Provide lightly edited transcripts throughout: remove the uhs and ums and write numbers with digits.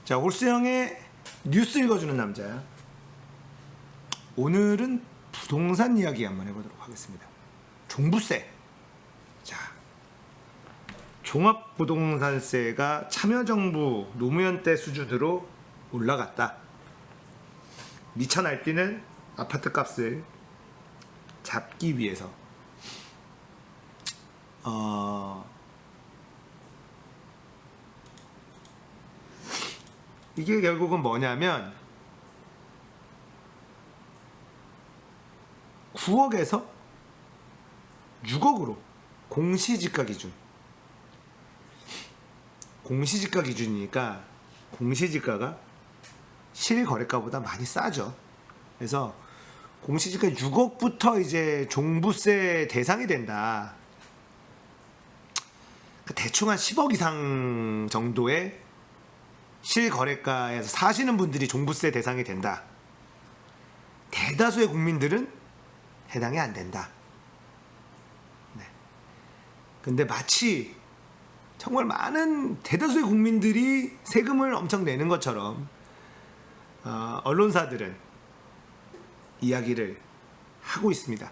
자, 홀수형의 뉴스 읽어주는 남자. 오늘은 부동산 이야기 한번 해보도록 하겠습니다. 종부세. 자, 종합부동산세가 참여정부 노무현 때 수준으로 올라갔다. 미쳐 날뛰는 아파트 값을 잡기 위해서 이게 결국은 뭐냐면 9억에서 6억으로 공시지가 기준. 공시지가 기준이니까 공시지가가 실거래가보다 많이 싸죠. 그래서 공시지가 6억부터 이제 종부세 대상이 된다. 대충 한 10억 이상 정도의 실거래가에서 사시는 분들이 종부세 대상이 된다. 대다수의 국민들은 해당이 안 된다. 네. 근데 마치 정말 많은 대다수의 국민들이 세금을 엄청 내는 것처럼 언론사들은 이야기를 하고 있습니다.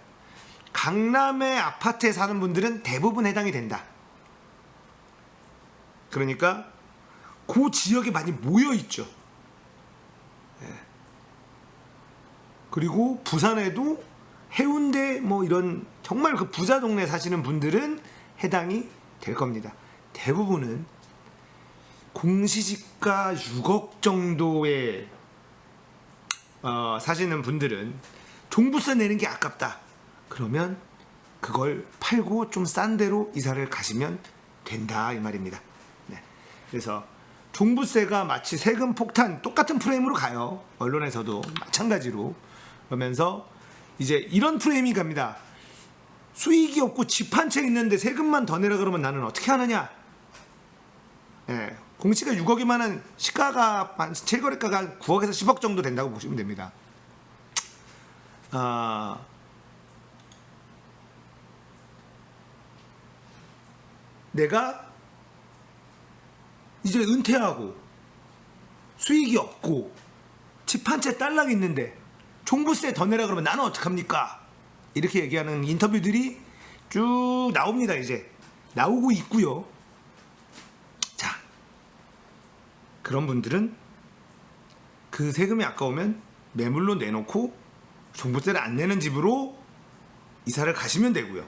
강남의 아파트에 사는 분들은 대부분 해당이 된다. 그러니까 그 지역에 많이 모여 있죠. 예. 그리고 부산에도 해운대 뭐 이런 정말 그 부자 동네 사시는 분들은 해당이 될 겁니다. 대부분은 공시지가 6억 정도에 사시는 분들은 종부세 내는 게 아깝다. 그러면 그걸 팔고 좀 싼 데로 이사를 가시면 된다 이 말입니다. 네. 그래서 종부세가 마치 세금 폭탄 똑같은 프레임으로 가요. 언론에서도 마찬가지로. 그러면서 이제 이런 프레임이 갑니다. 수익이 없고 집 한 채 있는데 세금만 더 내라 그러면 나는 어떻게 하느냐. 예, 공시가 6억이면은 시가가 실거래가가 9억에서 10억 정도 된다고 보시면 됩니다. 내가 이제 은퇴하고 수익이 없고 집 한 채 딸랑 있는데 종부세 더 내라 그러면 나는 어떡합니까? 이렇게 얘기하는 인터뷰들이 쭉 나옵니다. 이제 나오고 있고요. 자, 그런 분들은 그 세금이 아까우면 매물로 내놓고 종부세를 안 내는 집으로 이사를 가시면 되고요.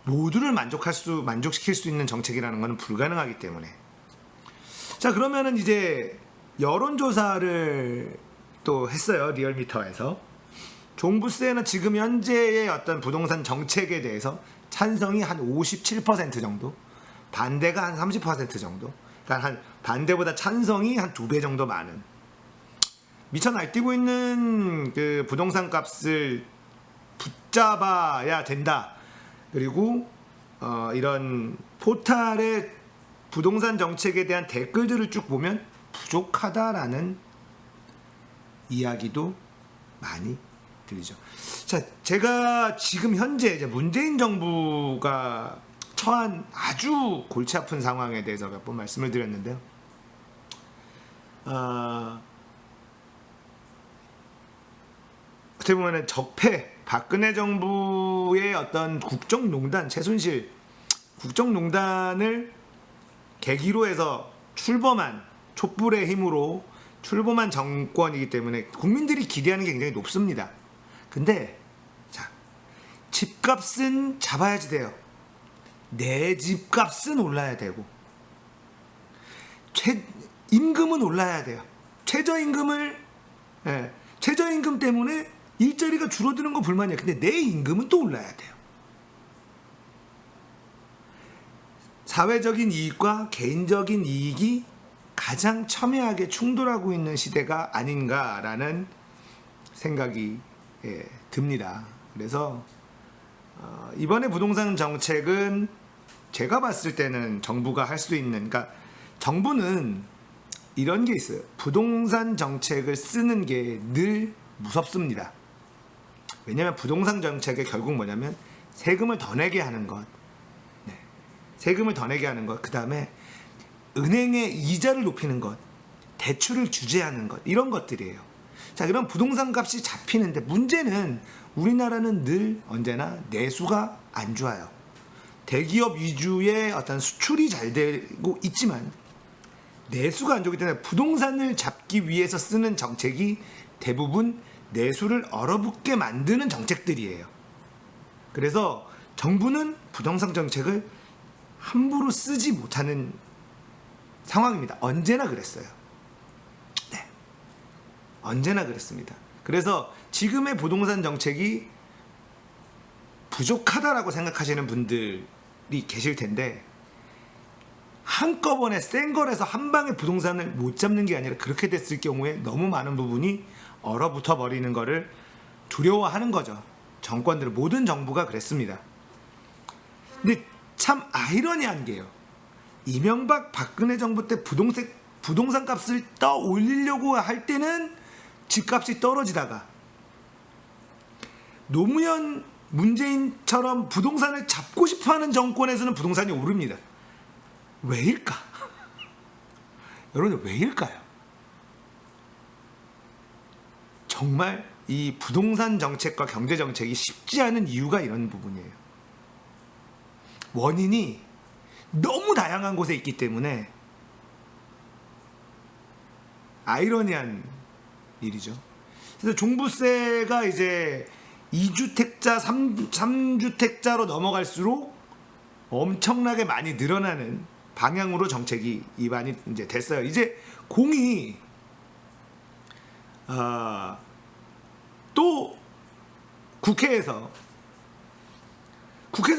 모두를 만족시킬 수 있는 정책이라는 것은 불가능하기 때문에. 자, 그러면은 이제 여론조사를 또 했어요. 리얼미터에서. 종부세는 지금 현재의 어떤 부동산 정책에 대해서 찬성이 한 57% 정도, 반대가 한 30% 정도. 그러니까 한 반대보다 찬성이 한 2배 정도 많은. 미쳐 날뛰고 있는 그 부동산 값을 붙잡아야 된다. 그리고 이런 포탈의 부동산 정책에 대한 댓글들을 쭉 보면 부족하다라는 이야기도 많이 들리죠. 자, 제가 지금 현재 이제 문재인 정부가 처한 아주 골치 아픈 상황에 대해서 몇 번 말씀을 드렸는데요. 어떻게 보면은 적폐, 박근혜 정부의 어떤 국정농단, 최순실 국정농단을 계기로 해서 출범한 촛불의 힘으로 출범한 정권이기 때문에 국민들이 기대하는 게 굉장히 높습니다. 근데 자, 집값은 잡아야지 돼요. 내 집값은 올라야 되고 임금은 올라야 돼요. 최저임금 때문에 일자리가 줄어드는 거 불만이야. 근데 내 임금은 또 올라야 돼요. 사회적인 이익과 개인적인 이익이 가장 첨예하게 충돌하고 있는 시대가 아닌가라는 생각이 듭니다. 그래서 이번에 부동산 정책은 제가 봤을 때는 정부가 할 수 있는, 그러니까 정부는 이런 게 있어요. 부동산 정책을 쓰는 게 늘 무섭습니다. 왜냐하면 부동산 정책의 결국 뭐냐면 세금을 더 내게 하는 것, 세금을 더 내게 하는 것, 그 다음에 은행의 이자를 높이는 것, 대출을 규제하는 것, 이런 것들이에요. 자, 그럼 부동산 값이 잡히는데 문제는 우리나라는 늘 언제나 내수가 안 좋아요. 대기업 위주의 어떤 수출이 잘 되고 있지만 내수가 안 좋기 때문에 부동산을 잡기 위해서 쓰는 정책이 대부분 내수를 얼어붙게 만드는 정책들이에요. 그래서 정부는 부동산 정책을 함부로 쓰지 못하는 상황입니다. 언제나 그랬어요. 네. 언제나 그랬습니다. 그래서 지금의 부동산 정책이 부족하다라고 생각하시는 분들이 계실 텐데, 한꺼번에 센 거라서 한 방에 부동산을 못 잡는 게 아니라 그렇게 됐을 경우에 너무 많은 부분이 얼어붙어 버리는 거를 두려워하는 거죠. 정권들은, 모든 정부가 그랬습니다. 근데 참 아이러니한 게요, 이명박 박근혜 정부 때 부동산 값을 떠 올리려고 할 때는 집값이 떨어지다가 노무현 문재인처럼 부동산을 잡고 싶어하는 정권에서는 부동산이 오릅니다. 왜일까? 여러분, 왜일까요? 정말 이 부동산 정책과 경제 정책이 쉽지 않은 이유가 이런 부분이에요. 원인이 너무 다양한 곳에 있기 때문에 아이러니한 일이죠. 그래서 종부세가 이제 2주택자, 3주택자로 넘어갈수록 엄청나게 많이 늘어나는 방향으로 정책이 입안이 이제 됐어요. 이제 공이 또 국회에서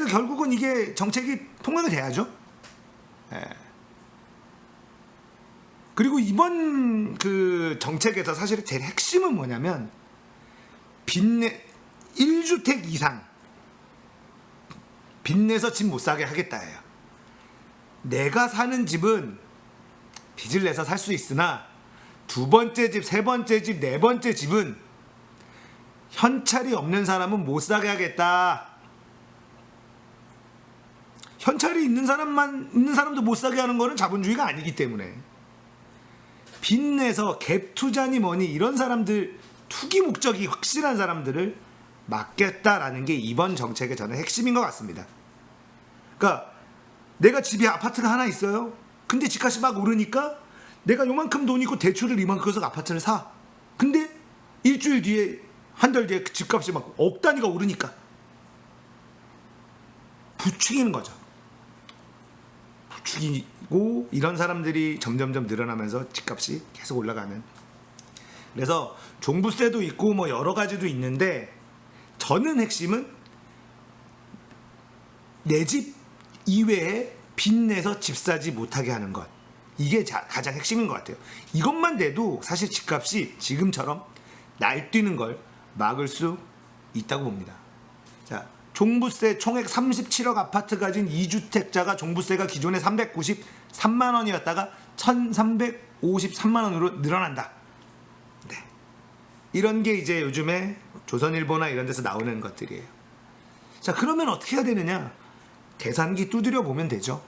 결국은 이게 정책이 통과가 돼야죠. 예. 그리고 이번 그 정책에서 사실 제일 핵심은 뭐냐면, 빚내 1주택 이상 빚내서 집 못 사게 하겠다예요. 내가 사는 집은 빚을 내서 살 수 있으나 두 번째 집, 세 번째 집, 네 번째 집은 현찰이 없는 사람은 못 사게 하겠다. 현찰이 있는 사람도 못 사게 하는 거는 자본주의가 아니기 때문에, 빚내서 갭 투자니 뭐니 이런 사람들, 투기 목적이 확실한 사람들을 막겠다라는 게 이번 정책의 저는 핵심인 것 같습니다. 그러니까 내가 집에 아파트가 하나 있어요. 근데 집값이 막 오르니까 내가 요만큼 돈 있고 대출을 이만큼 해서 아파트를 사. 근데 일주일 뒤에, 한 달 뒤에 집값이 막 억 단위가 오르니까 부추기는 거죠. 부추기고 이런 사람들이 점점점 늘어나면서 집값이 계속 올라가는. 그래서 종부세도 있고 뭐 여러 가지도 있는데, 저는 핵심은 내 집 이외에 빚내서 집 사지 못하게 하는 것, 이게 가장 핵심인 것 같아요. 이것만 돼도 사실 집값이 지금처럼 날뛰는 걸 막을 수 있다고 봅니다. 자, 종부세 총액 37억 아파트 가진 2주택자가 종부세가 기존에 393만 원이었다가 1353만 원으로 늘어난다. 네. 이런 게 이제 요즘에 조선일보나 이런 데서 나오는 것들이에요. 자, 그러면 어떻게 해야 되느냐? 계산기 두드려 보면 되죠.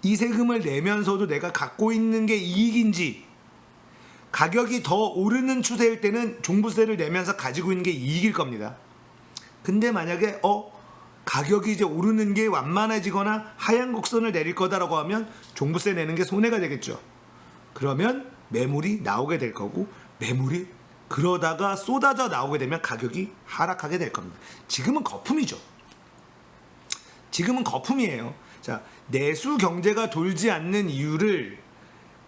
이 세금을 내면서도 내가 갖고 있는 게 이익인지, 가격이 더 오르는 추세일 때는 종부세를 내면서 가지고 있는 게 이익일 겁니다. 근데 만약에 가격이 이제 오르는 게 완만해지거나 하향 곡선을 내릴 거다라고 하면 종부세 내는 게 손해가 되겠죠. 그러면 매물이 나오게 될 거고, 매물이 그러다가 쏟아져 나오게 되면 가격이 하락하게 될 겁니다. 지금은 거품이죠. 지금은 거품이에요. 자, 내수 경제가 돌지 않는 이유를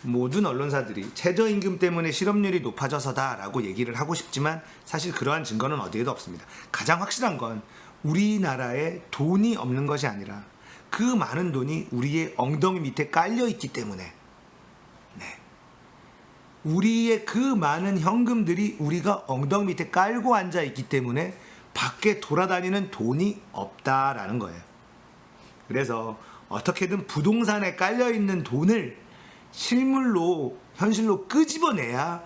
모든 언론사들이 최저임금 때문에 실업률이 높아져서다라고 얘기를 하고 싶지만, 사실 그러한 증거는 어디에도 없습니다. 가장 확실한 건 우리나라에 돈이 없는 것이 아니라 그 많은 돈이 우리의 엉덩이 밑에 깔려 있기 때문에, 네, 우리의 그 많은 현금들이 우리가 엉덩이 밑에 깔고 앉아 있기 때문에 밖에 돌아다니는 돈이 없다라는 거예요. 그래서 어떻게든 부동산에 깔려있는 돈을 실물로, 현실로 끄집어내야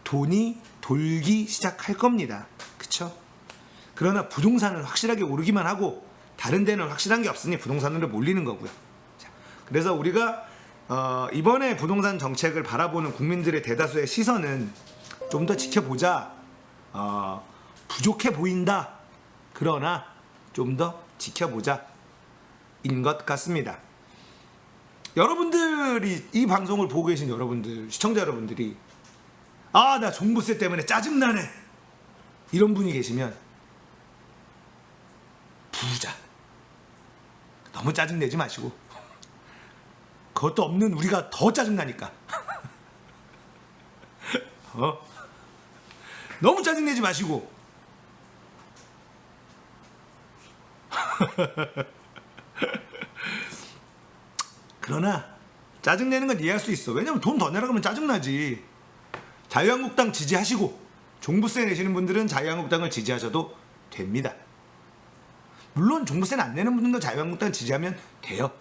돈이 돌기 시작할 겁니다. 그쵸? 그러나 부동산은 확실하게 오르기만 하고 다른 데는 확실한 게 없으니 부동산으로 몰리는 거고요. 자, 그래서 우리가 이번에 부동산 정책을 바라보는 국민들의 대다수의 시선은 좀 더 지켜보자, 부족해 보인다, 그러나 좀 더 지켜보자 인 것 같습니다. 여러분들이, 이 방송을 보고 계신 여러분들, 시청자 여러분들이 나 종부세 때문에 짜증나네 이런 분이 계시면 부자, 너무 짜증내지 마시고, 그것도 없는 우리가 더 짜증나니까 너무 짜증내지 마시고 그러나 짜증내는 건 이해할 수 있어. 왜냐면 돈 더 내라 그러면 짜증나지. 자유한국당 지지하시고 종부세 내시는 분들은 자유한국당을 지지하셔도 됩니다. 물론 종부세는 안 내는 분들도 자유한국당을 지지하면 돼요.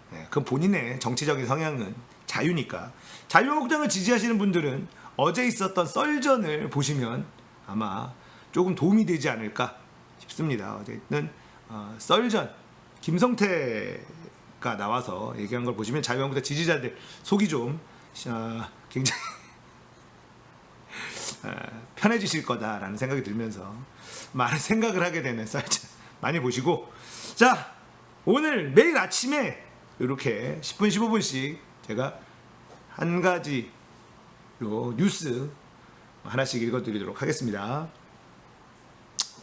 네, 그건 본인의 정치적인 성향은 자유니까. 자유한국당을 지지하시는 분들은 어제 있었던 썰전을 보시면 아마 조금 도움이 되지 않을까 싶습니다. 어제는 썰전, 김성태가 나와서 얘기한 걸 보시면 자유한국당 지지자들 속이 좀 굉장히 편해지실 거다라는 생각이 들면서 많은 생각을 하게 되는 썰전 많이 보시고, 자, 오늘 매일 아침에 이렇게 10분 15분씩 제가 한 가지로 뉴스 하나씩 읽어드리도록 하겠습니다.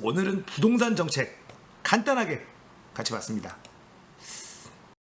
오늘은 부동산 정책 간단하게 같이 봤습니다.